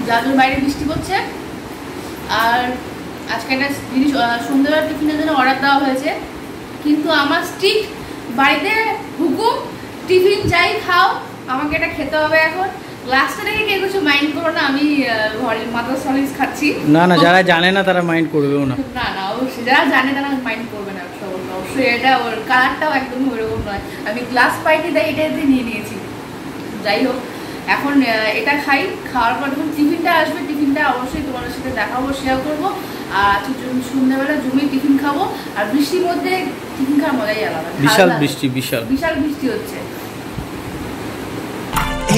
যাদের বাইরে বৃষ্টি পড়ছে আর আজকে একটা জিনিস সন্ধ্যাবেলা টিফিনের জন্য অর্ডার দেওয়া হয়েছে, কিন্তু আমার স্ট্রিক্ট বাড়িতে হুকুম, টিফিন যাই খাও আমাকে এটা খেতে হবে। এখন গ্লাসটা দেখে কেউ কিছু মাইন্ড করো না, আমি ঘরের মাথা সলিড খাচ্ছি। না না, যারা জানে না তারা মাইন্ড করবেও না। না না, অবশ্যই যারা জানে তারা মাইন্ড করবে না, অবশ্যই। এটা ওর কালারটাও একদম ওরকম নয়, আমি গ্লাস পাইটি দেয় এটাতে নিয়ে নিয়েছি। যাই হোক, এখন এটা খাই, খাওয়ার পর যখন টিফিনটা আসবে টিফিনটা অবশ্যই তোমাদের সাথে দেখাবো, শেয়ার করবো। আর সন্ধ্যাবেলা জমি টিফিন খাবো, আর বৃষ্টির মধ্যে টিফিন খাওয়ার মজাই আলাদা। বিশাল বৃষ্টি, বিশাল বৃষ্টি হচ্ছে।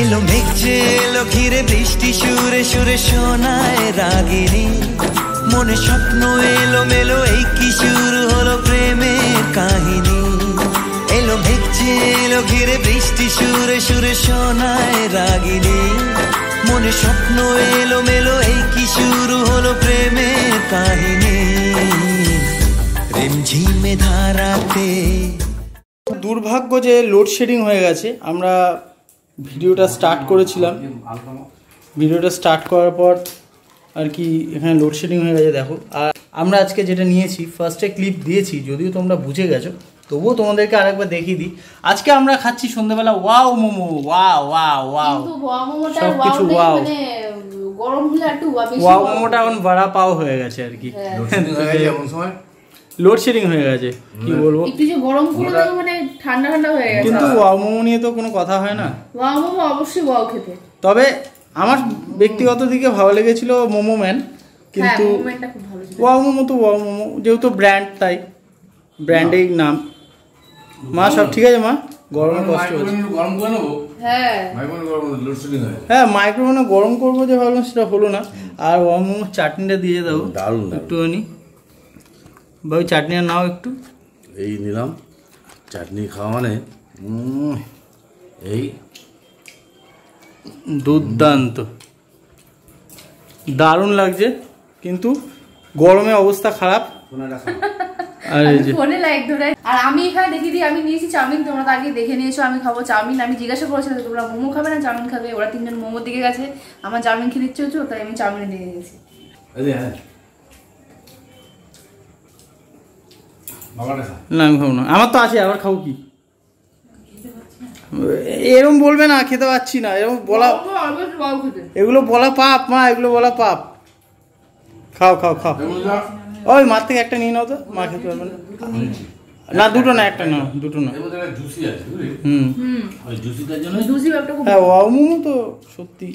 এলো মেঘে এলো ঘিরে বৃষ্টি সুরে সুরে শোনায় রাগিনী, মনে স্বপ্ন এলো মেলো এই কি শুরু হলো প্রেমের কাহিনী। এলো মেঘে এলো ঘিরে বৃষ্টি সুরে সুরে শোনায় রাগিনী, মনে স্বপ্ন এলো মেলো এই কি শুরু হলো প্রেমের কাহিনী। রিমঝিমে ধারাতে দুর্ভাগ্য যে লোডশেডিং হয়ে গেছে। আমরা ভিডিওটা স্টার্ট করেছিলাম, ভিডিওটা স্টার্ট করার পর আর কি এখানে লোডশেডিং হয়ে গেছে। দেখো, আর আমরা আজকে যেটা নিয়েছি, ফার্স্টে ক্লিপ দিয়েছি, যদিও তোমরা বুঝে গেছো, তবুও তোমাদেরকে আরেকবার দেখিয়ে দিই। আজকে আমরা খাচ্ছি সন্ধ্যাবেলা wow momo. Wow wow wow, সব কিছু ওয়াও। ওয়াও মোমোটা এখন বড়া পাও হয়ে গেছে আর কি, লোডশেডিং হয়ে গেছে। কি বলবো, একটু যে গরম করে দাও মানে ঠান্ডা ঠান্ডা হয়ে গেছে। কিন্তু ওয়াও মোমো নিয়ে তো কোনো কথা হয় না। ওয়াও মোমো অবশ্যই ওয়াও খেতে। তবে আমার ব্যক্তিগত দিকে ভালো লেগেছিল মোমো ম্যান, কিন্তু ওয়াও মোমো তো ওয়াও মোমো, যেহেতু ব্র্যান্ড তাই ব্র্যান্ডের নাম। মা সব ঠিক আছে মা? গরমে কষ্ট হচ্ছে। গরম করে নেবো। হ্যাঁ হ্যাঁ, মাইক্রোওভেনে গরম করবো যে ভাবলাম সেটা হলো না। আর ওয়াও মোমোর চাটনিটা দিয়ে দাও একটুখানি ভাই, চাটনিটা নাও একটু। এই নিলাম চাটনি খাওয়া মানে এই দুর্দান্ত, দারুণ লাগছে, কিন্তু গরমে অবস্থা খারাপ। আর এই যে ফোনে লাইক ধরে, আর আমি এখানে দেখিয়ে দিই, আমি নিয়েছি চাউমিন। তোমরা তো আগে দেখে নিয়েছো আমি খাবো চাউমিন। আমি জিজ্ঞাসা করেছিলাম তোমরা মোমো খাবে না চাউমিন খাবে, ওরা তিনজন মোমোর দিকে গেছে, আমার চাউমিন খেতে ইচ্ছে হচ্ছে, তাই আমি চাউমিনে দিয়ে গেছি। না আমি খাবো না, আমার তো আছে, আবার খাবো কি? এরকম বলবে না খেতে পাচ্ছি না, এরকম বলা, এগুলো বলা পাপ মা, এগুলো বলা পাপ। খাও খাও খাও, ওই মার থেকে একটা নিয়ে নাও তো, মা খেতে পারবে না। না দুটো না, একটা নাও, দুটো না। হ্যাঁ ওয়াও মোমো তো সত্যি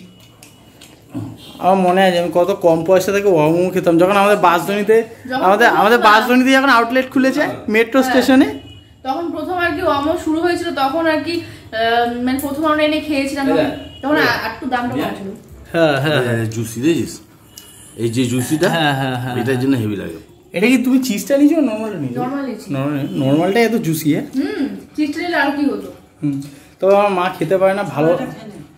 আমার মনে আছে, আমি কত কম পয়সা থেকে ওয়াও মোমো খেতাম যখন আমাদের বাসধনীতে, আমাদের বাসধনীতে যখন আউটলেট খুলেছে মেট্রো স্টেশনে, তখন প্রথম আর কি ওয়ামো শুরু হয়েছিল, তখন আর কি মানে প্রথম আমরা এনে খেয়েছিলাম, তখন একটু দামটা কম ছিল। হ্যাঁ হ্যাঁ, জুসি দিয়েছিস, এই যে জুসিটা, হ্যাঁ হ্যাঁ হ্যাঁ, এটার জন্য হেভি লাগে। এটা কি তুমি চিজটা নিয়েছো নরমালটা নিয়েছো? নরমালটা এত জুসি। চিজটা নিলে আর কি হতো। তবে আমার মা খেতে পারে না, ভালো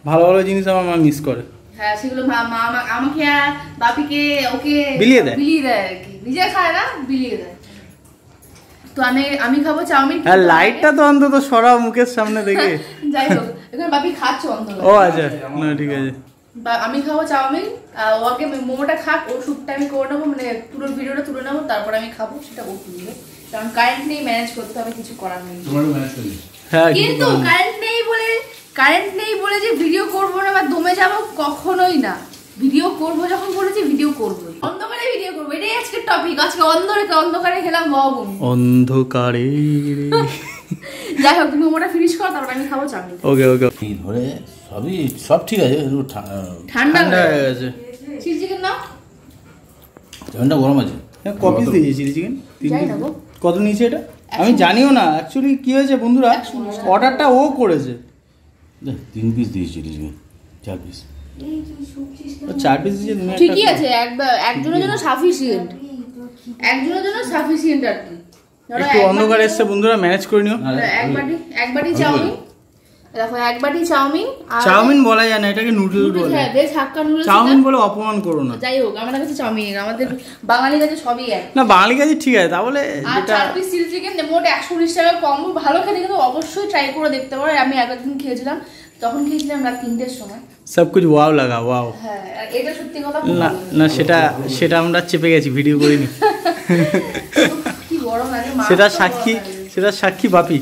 ভালো ভালো জিনিস আমার মা মিস করে। হ্যাঁ সেগুলো মা আমাকে আর বাপিকে ওকে বিলিয়ে দেয় আর কি, নিজে খায় না বিলিয়ে দেয়। তো আমি খাবো চাউমিন। আর লাইটটা তো অন্তত সরাও মুখের সামনে দেখে। যাই হোক, এখানে বাপি খাচ্ছে অন্তত। ও আচ্ছা, না ঠিক আছে। আমি খাবো চাউমিন, ওকে মোমোটা খাক, ও শুটটা আমি করে নেবো, মানে পুরো ভিডিওটা তুলে নেবো, তারপর আমি খাবো, সেটা ও তুলবে, কারণ কারেন্ট নেই, ম্যানেজ করতে হবে, কিছু করার নেই। হ্যাঁ, কিন্তু কারেন্ট নেই বলে যে ভিডিও করবো না বা দমে যাবো, কখনোই না। ভিডিও করবো যখন বলেছি ভিডিও করবো, অন্ধকারে ভিডিও করবো, এটাই আজকের টপিক। আজকে অন্ধকারে খেলাম বাবুন, অন্ধকারে। যাই হোক, তুমি মোমোটা ফিনিশ করো, তারপর আমি খাবো চাউমিন। ওকে ওকে, ধরে সব ঠিক আছে, ঠান্ডা হয়ে গেছে। চিলি চিকেন নাও, চাউমিনটা গরম আছে। হ্যাঁ কপিস দিয়েছি চিলি চিকেন, কত নিয়েছে এটা আমি জানিও না। অ্যাকচুয়ালি কি হয়েছে বন্ধুরা, অর্ডারটা ও করেছে, 3 পিস দিয়েছি চিলি চিকেন, 4 পিস। 4 পিস দিয়ে ঠিকই আছে, একজনের জন্য সাফিসিয়েন্ট, একজনের জন্য সাফিসিয়েন্ট আর কি। একটু অন্ধকার এসছে বন্ধুরা, ম্যানেজ করে নিও। এক বাটি চাউমিন, দেখো এক বাটি চাউমিন। চাউমিন বলা যায় না, এটাকে নুডল বলে। হ্যাঁ বেশ, হাক্কা নুডলস চাউমিন বলে অপমান করো না। যাই হোক, আমাদের কাছে চাউমিন, আমাদের বাঙালির কাছে সবই এক। না বাঙালি কাছে ঠিক আছে, তাহলে আর 4 পিস চিলি চিকেন মোট 119 টাকা কম, ভালো খেতে কিন্তু অবশ্যই ট্রাই করে দেখতে পারো। আমি একদিন খেয়েছিলাম, তখন খেয়েছিলাম রাত 3টের সময়। সব কিছু ওয়াও লাগা, ওয়াও। হ্যাঁ, আর এটা সত্যি কথা না না, সেটা আমরা চেপে গেছি, ভিডিও করিনি। কি গরম লাগে, সেটা সাক্ষী বাপি।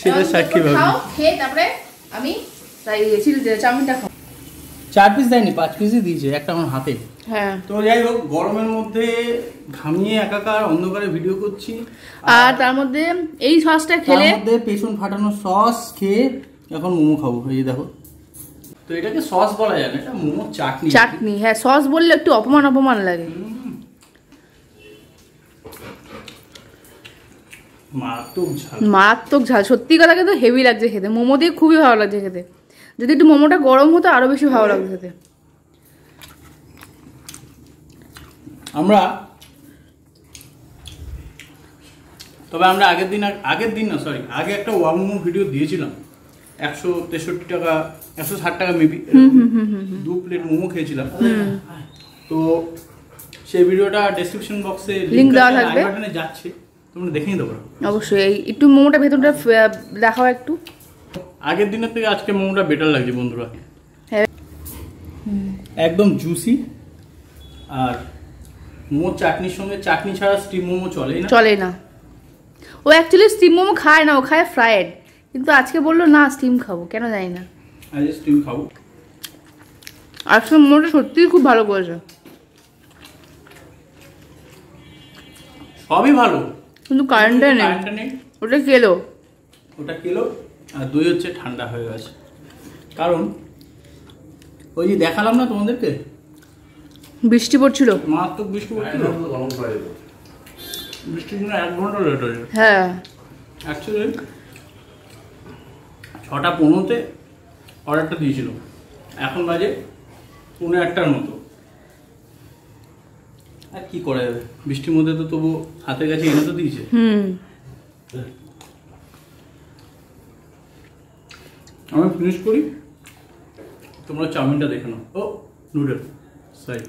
সেটা সাক্ষী বাপি। খাও, খেয়ে তারপরে আমি চাউমিনটা খাও। 4 পিস দেয়নি, 5 পিসই দিয়েছে, একটা আমার হাতে। হ্যাঁ, তো যাই হোক, গরমের মধ্যে ঘামিয়ে একাকার অন্ধকারে ভিডিও করছি, আর তার মধ্যে এই সসটা খেলে, তার মধ্যে পেছন ফাটানো সস খেয়ে এখন মোমো খাবো। এই যে দেখো, তো এটাকে সস বলা যায় না, এটা মোমো চাটনি। হ্যাঁ, সস বললে একটু অপমান লাগে। মারাত্মক ঝাল, সত্যি কথা কিন্তু হেভি লাগছে খেতে। মোমো দিয়ে খুবই ভালো লাগছে খেতে। যদি একটু মোমোটা গরম হতো আরো বেশি ভালো লাগছে খেতে। আমরা আগে একটা ওয়াং মোমো ভিডিও দিয়েছিলাম, 163 টাকা 160 টাকা মেবি 2 প্লেট মোমো খেয়েছিলাম। তো সেই ভিডিওটা ডেসক্রিপশন বক্সে লিংক দেওয়া থাকবে, বাটনে যাচ্ছে, তোমরা দেখে নিতে পারো। অবশ্যই একটু মোমোটা ভেতরটা দেখাও একটু। আগের দিনের থেকে আজকে মোমোটা বেটার লাগছে বন্ধুরা, একদম জুসি। আর মোমো চাটনির সঙ্গে, চাটনি ছাড়া স্টিম মোমো চলে না। ও অ্যাকচুয়ালি স্টিম মোমো খায় না, ও খায় ফ্রাইড, কিন্তু আজকে বললো না স্টিম খাবো, কেন জানি না। আজ স্টিম খাবো। আজকে মোমোটা সত্যিই খুব ভালো করেছে, সবই ভালো, কিন্তু কারেন্টটা নেই। ওটা কেলো, আর দই হচ্ছে ঠান্ডা হয়ে গেছে। কারণ ওই যে দেখালাম না তোমাদেরকে, বৃষ্টি পড়ছিল, মারাত্মক বৃষ্টি পড়ছিল। বৃষ্টির জন্য 1 ঘন্টা লেট হয়েছে। হ্যাঁ, অ্যাকচুয়ালি 6:15-তে অর্ডারটা দিয়েছিল, এখন বাজে 1:45-টার মতো। আর কি করা যাবে, বৃষ্টির মধ্যে তো তবু হাতের কাছে এনে তো দিয়েছে। আমি ফিনিশ করি, তোমরা চাউমিনটা দেখে নাও। ও নুডল, সরি,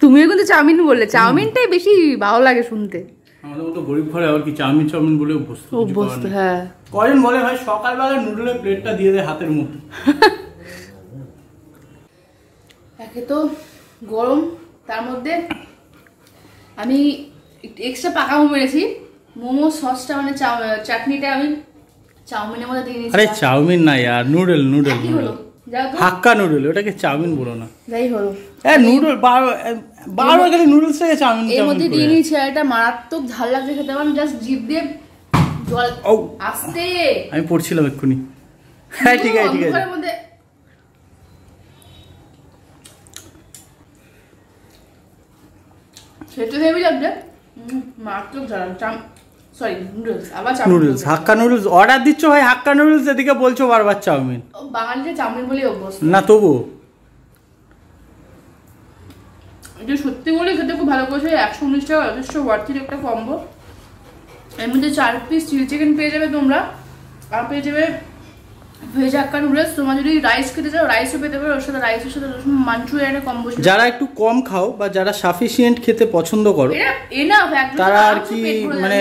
তুমিও কিন্তু চাউমিন বললে, চাউমিনটাই বেশি ভালো লাগে শুনতে। আমাদের মতো গরিব ঘরে আবার কি চাউমিন বলে অভ্যস্ত। হ্যাঁ, কজন বলে ভাই সকালবেলা নুডলের প্লেটটা দিয়ে দেয় হাতের মধ্যে। একে তো গরম, তার মধ্যে আমি এক্সট্রা পাকা মোমো এনেছি। মোমো সসটা মানে চাটনিটা আমি চাউমিনের মধ্যে দিয়ে নিয়েছি। আরে চাউমিন না ইয়ার, নুডল। কি হলো, হাক্কা নুডল, ওটাকে চাউমিন বলো না। যাই হলো, নুডল বারবার খালি নুডলসটাকে চাউমিন এর মধ্যে দিয়ে নিয়েছি। আর এটা মারাত্মক ঝাল লাগছে খেতে, আমি জাস্ট জিভ দিয়ে জল আসতে আমি পড়ছিলাম এক্ষুনি। হ্যাঁ ঠিক আছে। সেটা হেভি লাগছে, মারাত্মক ঝাল। সরি, নুডলস, আবার নুডলস, হাক্কা নুডলস অর্ডার দিচ্ছ ভাই, হাক্কা নুডলস, এদিকে বলছো বারবার চাউমিন। বাঙালিরা চাউমিন বলে অভ্যস্ত না, তবু এটা সত্যি বলে খেতে খুব ভালো করেছে। 119 টাকা যথেষ্ট ওয়ার্থির একটা কম্বো। এর মধ্যে 4 পিস চিলি চিকেন পেয়ে যাবে তোমরা, আর পেয়ে যাবে ভেজ হাক্কা নুডলস। তোমরা যদি রাইস খেতে চাও রাইসও পেতে পারো, ওর সাথে রাইসের সাথে মাঞ্চুরিয়ানের কম্বো। যারা একটু কম খাও বা যারা সাফিসিয়েন্ট খেতে পছন্দ করো, তারা আর কি মানে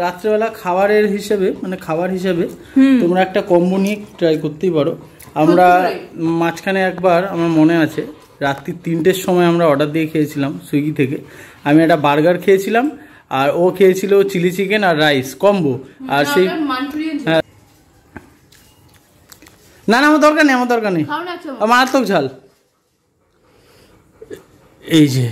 রাত্রেবেলা খাবারের হিসেবে, মানে খাবার হিসেবে তোমরা একটা কম্বো নিয়ে ট্রাই করতেই পারো। আমরা মাঝখানে একবার, আমার মনে আছে, রাত্রি 3টের সময় আমরা অর্ডার দিয়ে খেয়েছিলাম সুইগি থেকে। আমি একটা বার্গার খেয়েছিলাম, আর ও খেয়েছিল চিলি চিকেন আর রাইস কম্বো। আর সেই না আমার দরকার নেই, মারাত্মক ঝাল। এই যে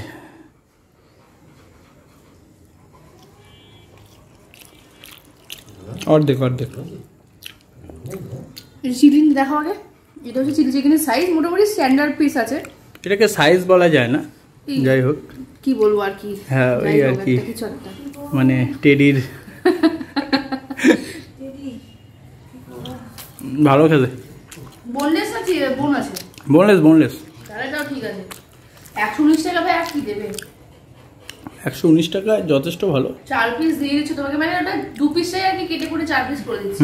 অর্ধেক চিকেন দেখো আগে। এটা হচ্ছে চিলি চিকেনের সাইজ, মোটামুটি স্ট্যান্ডার্ড পিস আছে। এটাকে সাইজ বলা যায় না, যাই হোক কি বলবো আর কি। হ্যাঁ, ওই আর কি, মানে টেডির ভালো খেতে। বোনলেস আছে, বোন আছে, বোনলেস। তাহলে তাও ঠিক আছে। 119 টাকা ভাই, আর কি দেবে? 119 টাকা যথেষ্ট ভালো। 4 পিস দিয়ে দিচ্ছ তোমাকে, মানে ওটা 2 পিসটাই আর কি কেটে করে 4 পিস করে দিচ্ছি।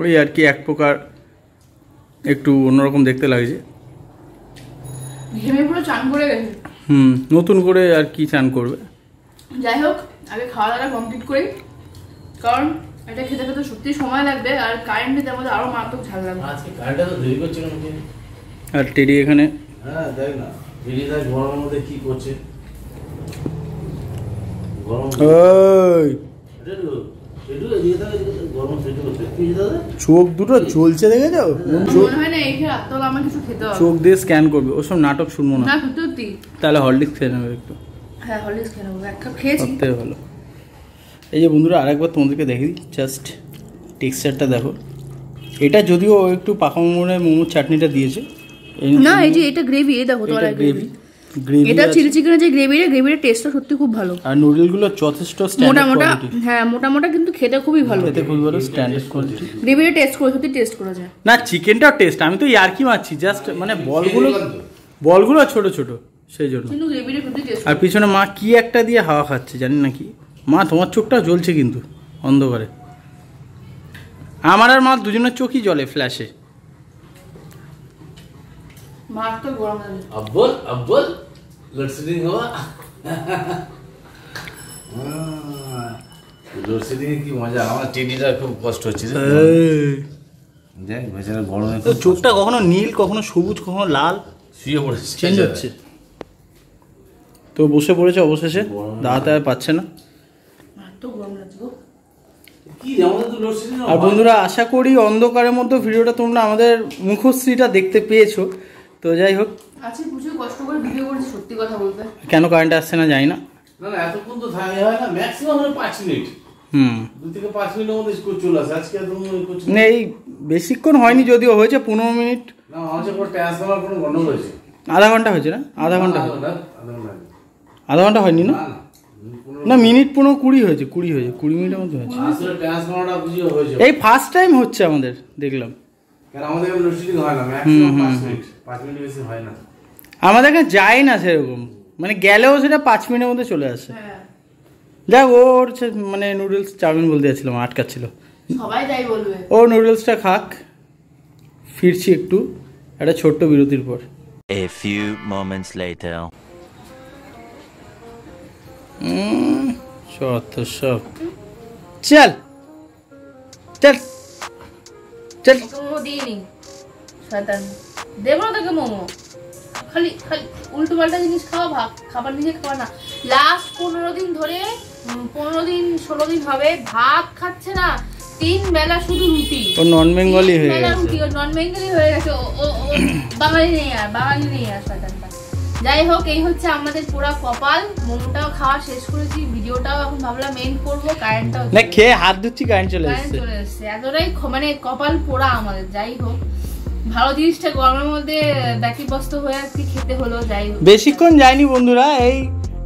ওই আর কি, এক প্রকার একটু অন্যরকম দেখতে লাগছে। ঘেমে পুরো চান করে গেছে। নতুন করে আর কি চান করবে। যাই হোক, আগে খাওয়া দাওয়া কমপ্লিট করি, কারণ এটা খেতে খেতে সত্যি সময় লাগবে, আর কারেন্টে আমাদের আরো মারাত্মক ঝাল লাগবে। আজকে কারেন্টটা তো দেরি করছে কেন? আর টেডি এখানে হ্যাঁ দেখ না, টেডি দা গরমের মধ্যে কি করছে। গরম ওই গরম সেটু করছে কি দাদা? চোখ দুটো জ্বলছে দেখেছো? মনে হয় না এই খেয়ে রাত্রে আমার কিছু খেতে হবে। চোখ দিয়ে স্ক্যান করবে, ওসব নাটক শুনবো না। না সত্যি। তাহলে হরলিক্স খেয়ে নেবে একটু। হ্যাঁ হরলিক্স খেয়ে নেবো, এক কাপ খেয়েছি। সবথেকে ভালো। এই যে বন্ধুরা আরেকবার তোমাদেরকে দেখি, জাস্ট টেক্সচারটা দেখো। এটা যদিও একটু পাকা মোমোর চাটনিটা দিয়েছে। না এই যে এটা গ্রেভি, এই দেখো তোমার গ্রেভি। এটা চিলি চিকেনের যে গ্রেভির টেস্টটা সত্যি খুব ভালো। আর নুডলগুলো যথেষ্ট স্ট্যান্ডার্ড কোয়ালিটি। হ্যাঁ মোটা কিন্তু খেতে খুবই ভালো। খেতে খুবই ভালো, স্ট্যান্ডার্ড কোয়ালিটি। গ্রেভিটা টেস্ট করে সত্যি টেস্ট করা যায়। না চিকেনটাও টেস্ট, আমি তো ইয়ার্কি মারছি, জাস্ট মানে বলগুলো ছোট ছোট সেই জন্য। কিন্তু গ্রেভিটা সত্যি টেস্ট। আর পিছনে মা কি একটা দিয়ে হাওয়া খাচ্ছে জানি না কি। মা তোমার চোখটা জ্বলছে কিন্তু অন্ধকারে। আমার আর মা দুজনের চোখই জ্বলে ফ্ল্যাশে। মার তো গরম লাগে। अब्बल लोडशेडिंग हुआ। লোডশেডিং কি মজা। আমার টেডিটা খুব কষ্ট হচ্ছে দেখ বেচারা গরমে। চোখটা কখনো নীল কখনো সবুজ কখনো লাল শুয়ে পড়েছে, চেঞ্জ হচ্ছে। তো বসে পড়েছে অবশেষে, দাঁড়াতে আর পাচ্ছে না। মার তো গরম লাগছে গো। কি আমাদের তো লোডশেডিং। আর বন্ধুরা আশা করি অন্ধকারের মধ্যে ভিডিওটা তোমরা আমাদের মুখশ্রীটা দেখতে পেয়েছো। তো যাই হোক, আজকে প্রচুর কষ্ট করে ভিডিও করেছি সত্যি কথা বলতে। কেন কারেন্ট আসছে না জানি না। না এতক্ষণ তো থাকে হয় না, ম্যাক্সিমাম হলো 5 মিনিট। 2 থেকে 5 মিনিটের মধ্যে স্কুল চলে আসে। আজকে এত কিছু এই বেশিক্ষণ হয়নি, যদিও হয়েছে 15 মিনিট। না আমাদের পর ট্রান্সফার কোনো গন্ডগোল হয়েছে। আধা ঘন্টা হয়েছে না? আধা ঘন্টা হয়নি না? না মিনিট 15-20 হয়েছে। 20 মিনিটের মধ্যে হয়েছে। আসলে ট্রান্সফারটা বুঝিয়ে হয়েছে। এই ফার্স্ট টাইম হচ্ছে আমাদের, দেখলাম। কারণ আমাদের লোডশেডিং হয় না, ম্যাক্সিমাম 5 মিনিট বেশি হয় না। আমাদের এখানে যায় না সেরকম, মানে গেলেও সেটা 5 মিনিটের মধ্যে চলে আসে। হ্যাঁ যাক ওর মানে নুডলস চাউমিন বলতে যাচ্ছিলাম, আটকাচ্ছিল। সবাই তাই বলবে। ও নুডলসটা খাক, ফিরছি একটু একটা ছোট্ট বিরতির পর। A few moments later. সব চল চল চল। মোমো দিইনি শয়তান, দেবো না তোকে মোমো। খালি উল্টো পাল্টা জিনিস খাওয়া, খাবার নিজে খাওয়া না। লাস্ট 15 দিন ধরে 16 দিন হবে ভাত খাচ্ছে না, 3 বেলা শুধু রুটি। ও নন বেঙ্গলি হয়ে গেছে। রুটি ও নন বেঙ্গলি হয়ে গেছে। ও বাঙালি নেই আর শয়তানটা। যাই হোক এই হচ্ছে আমাদের পুরো কপাল। মোমোটাও খাওয়া শেষ করেছি, ভিডিওটাও এখন ভাবলাম এন্ড করবো। কারেন্টটাও না খেয়ে হাত ধুচ্ছি, কারেন্ট চলে এসেছে। এতটাই মানে কপাল পোড়া আমাদের। যাই হোক ভালো জিনিসটা গরমের মধ্যে ব্যতিব্যস্ত হয়ে আজকে খেতে হলো। যাই হোক বেশিক্ষণ যায়নি বন্ধুরা,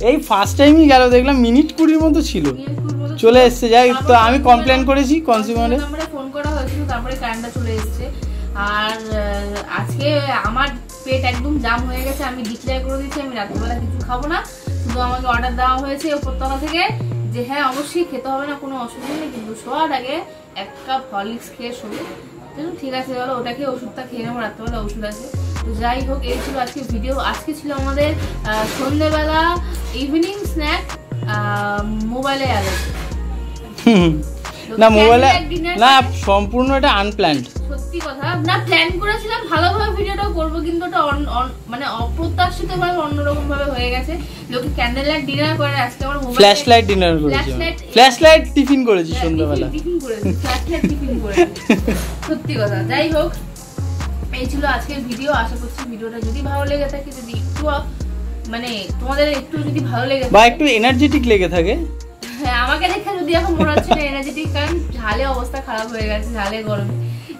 এই ফার্স্ট টাইমই গেল, দেখলাম মিনিট 20 মতো ছিল, চলে এসছে। যাই তো আমি কমপ্লেন করেছি কনজিউমারে, ফোন করা হয়েছিল, তারপরে কারেন্টটা চলে এসছে। আর আজকে আমার পেট একদম জাম হয়ে গেছে। আমি ডিক্লেয়ার করে দিচ্ছি আমি রাত্রিবেলা কিছু খাবো না। শুধু আমাকে অর্ডার দেওয়া হয়েছে উপরতলা থেকে যে হ্যাঁ অবশ্যই খেতে হবে না, কোনো অসুবিধা নেই, কিন্তু শোয়ার আগে 1 কাপ হরলিক্স খেয়ে শোবো। ঠিক আছে বলো, ওটাকে ওষুধটা খেয়ে নেবো, রাত্রিবেলা ওষুধ আছে। তো যাই হোক এই ছিল আজকে ভিডিও। আজকে ছিল আমাদের সন্ধ্যেবেলা ইভিনিং স্ন্যাক মোবাইলে অ্যালার্জি। না মোবাইলে না, সম্পূর্ণ এটা আনপ্ল্যান্ড। সত্যি কথা না, প্ল্যান করেছিলাম ভালোভাবে ভিডিওটা করবো, কিন্তু ওটা মানে অপ্রত্যাশিত ভাবে অন্যরকম ভাবে হয়ে গেছে। লোকে ক্যান্ডেল লাইট ডিনার করে, আজকে আমার ফ্ল্যাশ লাইট ডিনার করেছি, ফ্ল্যাশ লাইট টিফিন করেছি সন্ধ্যাবেলা। টিফিন করেছি, ফ্ল্যাশ লাইট টিফিন করেছি। সত্যি কথা। যাই হোক এই ছিল আজকের ভিডিও। আশা করছি ভিডিওটা যদি ভালো লেগে থাকে, যদি একটু মানে তোমাদের একটু যদি ভালো লেগে বা একটু এনার্জেটিক লেগে থাকে, হ্যাঁ আমাকে দেখে যদি এখন মনে হচ্ছে না এনার্জেটিক, কারণ ঝালে অবস্থা খারাপ হয়ে গেছে, ঝালে গরমে।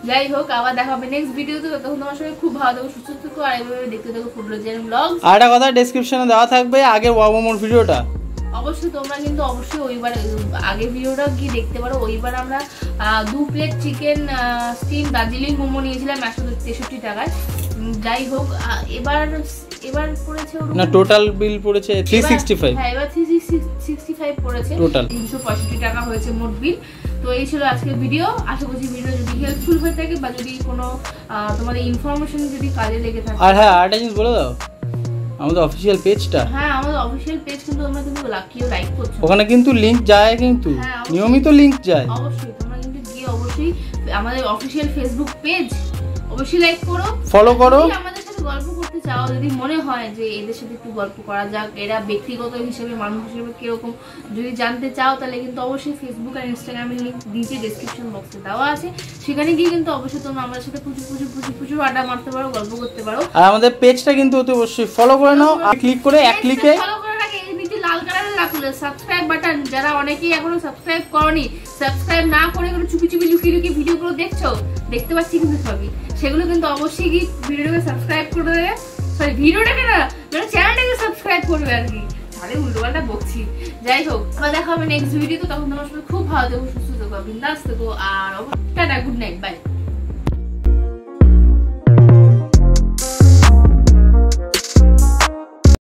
যাই হোক আবার দেখা হবে নেক্সট ভিডিওতে। ততক্ষণ তোমার সঙ্গে খুব ভালো থাকো, সুস্থ থাকো, আর এইভাবে দেখতে থাকো ফুড ব্লগস। আর একটা কথা ডেসক্রিপশনে দেওয়া থাকবে আগের ওয়ামোমোর ভিডিওটা। অবশ্যই তোমরা কিন্তু অবশ্যই ওইবার আগের ভিডিওটা গিয়ে দেখতে পারো। ওইবার আমরা 2 plate chicken steam Darjeeling momo নিয়েছিলাম 163 টাকায়। যাই হোক এবার পড়েছে না, টোটাল বিল পড়েছে 365। হ্যাঁ এবার 365 পড়েছে, টোটাল 365 টাকা হয়েছে মোট বিল। তো এই ছিল আজকের ভিডিও। আশা করছি ভিডিও যদি হেল্পফুল হয়ে থাকে বা যদি কোনো তোমাদের ইনফরমেশন যদি কাজে লেগে থাকে। আর হ্যাঁ আরেকটা জিনিস বলে দাও, আমাদের অফিসিয়াল পেজটা, হ্যাঁ আমাদের অফিসিয়াল পেজ কিন্তু তোমরা কিন্তু কেউ লাইক করছো, ওখানে কিন্তু লিংক যায়, কিন্তু নিয়মিত লিংক যায়। অবশ্যই তোমরা অবশ্যই আমাদের অফিসিয়াল ফেসবুক পেজ অবশ্যই লাইক করো, ফলো করো। আমাদের সাথে গল্প করতে চাও, যদি মনে হয় যে এদের সাথে একটু গল্প করা যাক, এরা ব্যক্তিগত হিসেবে মানুষ হিসেবে কিরকম যদি জানতে চাও, তাহলে কিন্তু অবশ্যই ফেসবুক আর ইনস্টাগ্রামের লিঙ্ক নিচে ডেসক্রিপশন বক্সে দেওয়া আছে, সেখানে গিয়ে কিন্তু অবশ্যই তোমরা আমাদের সাথে প্রচুর আড্ডা মারতে পারো, গল্প করতে পারো। আর আমাদের পেজটা কিন্তু অতি অবশ্যই ফলো করে নাও, আর ক্লিক করে এক ক্লিকে ফলো করে রাখে, এই নিচে লাল কালারের রাখলে সাবস্ক্রাইব বাটন, যারা অনেকেই এখনো সাবস্ক্রাইব করনি, সাবস্ক্রাইব না করে চুপি লুকিয়ে ভিডিওগুলো দেখছো, দেখতে পাচ্ছি কিন্তু সবই, সেগুলো কিন্তু অবশ্যই গিয়ে ভিডিওটাকে সাবস্ক্রাইব করে দেবে, সরি ভিডিওটাকে না মানে চ্যানেলটাকে সাবস্ক্রাইব করবে আর কি, তাহলে উল্টোপাল্টা বকছি। যাই হোক, আবার দেখা হবে নেক্সট ভিডিও, তো তখন তোমার সঙ্গে খুব ভালো থেকো, সুস্থ থেকো, বিন্দাস থেকো, আর টাটা, গুড নাইট, বাই।